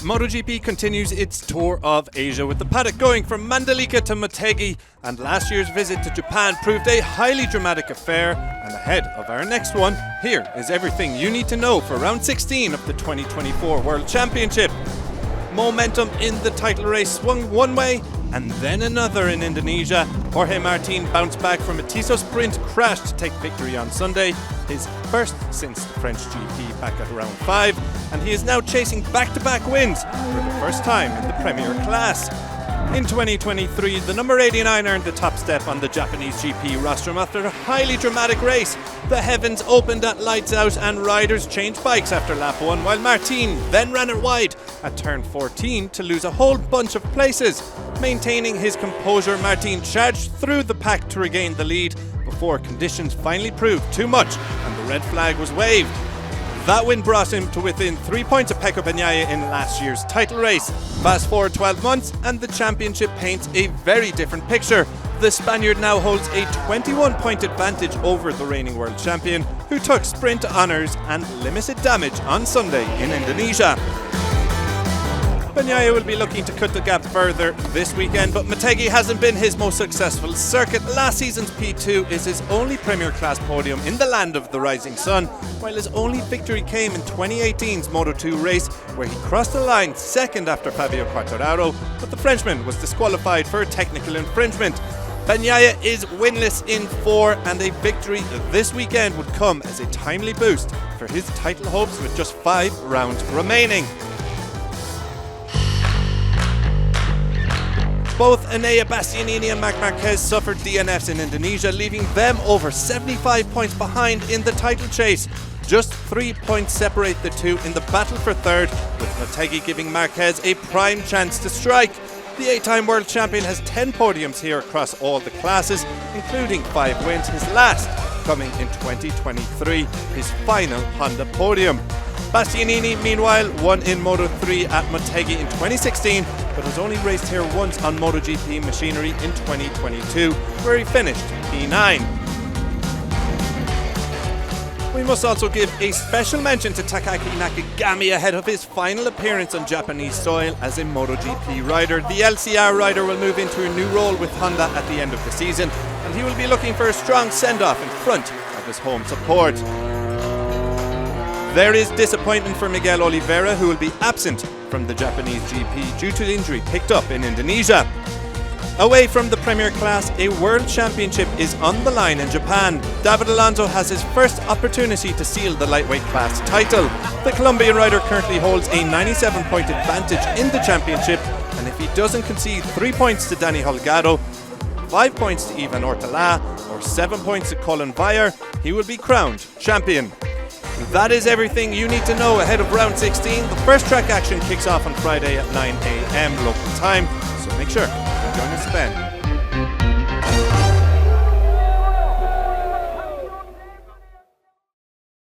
MotoGP continues its tour of Asia, with the paddock going from Mandalika to Motegi, and last year's visit to Japan proved a highly dramatic affair. And ahead of our next one, here is everything you need to know for round 16 of the 2024 World Championship. Momentum in the title race swung one way and then another in Indonesia. Jorge Martin bounced back from a Tissot sprint crash to take victory on Sunday, his first since the French GP back at round 5, and he is now chasing back-to-back wins for the first time in the Premier class. In 2023, the number 89 earned the top step on the Japanese GP rostrum after a highly dramatic race. The heavens opened at lights out and riders changed bikes after lap 1, while Martin then ran it wide at turn 14 to lose a whole bunch of places. Maintaining his composure, Martin charged through the pack to regain the lead before conditions finally proved too much and the red flag was waved. That win brought him to within 3 points of Pecco Bagnaia in last year's title race. Fast forward 12 months and the championship paints a very different picture. The Spaniard now holds a 21-point advantage over the reigning world champion, who took sprint honours and limited damage on Sunday in Indonesia. Bagnaia will be looking to cut the gap further this weekend, but Motegi hasn't been his most successful circuit. Last season's P2 is his only Premier Class podium in the land of the rising sun, while his only victory came in 2018's Moto2 race, where he crossed the line second after Fabio Quartararo, but the Frenchman was disqualified for technical infringement. Bagnaia is winless in 4, and a victory this weekend would come as a timely boost for his title hopes with just 5 rounds remaining. Both Enea Bastianini and Marc Marquez suffered DNFs in Indonesia, leaving them over 75 points behind in the title chase. Just 3 points separate the two in the battle for third, with Motegi giving Marquez a prime chance to strike. The 8-time world champion has 10 podiums here across all the classes, including 5 wins, his last coming in 2023, his final Honda podium. Bastianini, meanwhile, won in Moto3 at Motegi in 2016, but has only raced here once on MotoGP machinery in 2022, where he finished P9. We must also give a special mention to Takaki Nakagami ahead of his final appearance on Japanese soil as a MotoGP rider. The LCR rider will move into a new role with Honda at the end of the season, and he will be looking for a strong send-off in front of his home support. There is disappointment for Miguel Oliveira, who will be absent from the Japanese GP due to the injury picked up in Indonesia. Away from the Premier Class, a World Championship is on the line in Japan. David Alonso has his first opportunity to seal the lightweight class title. The Colombian rider currently holds a 97-point advantage in the championship, and if he doesn't concede 3 points to Dani Holgado, 5 points to Ivan Ortela, or 7 points to Colin Vyer, he will be crowned champion. That is everything you need to know ahead of round 16. The first track action kicks off on Friday at 9 a.m. local time, so make sure to join us then.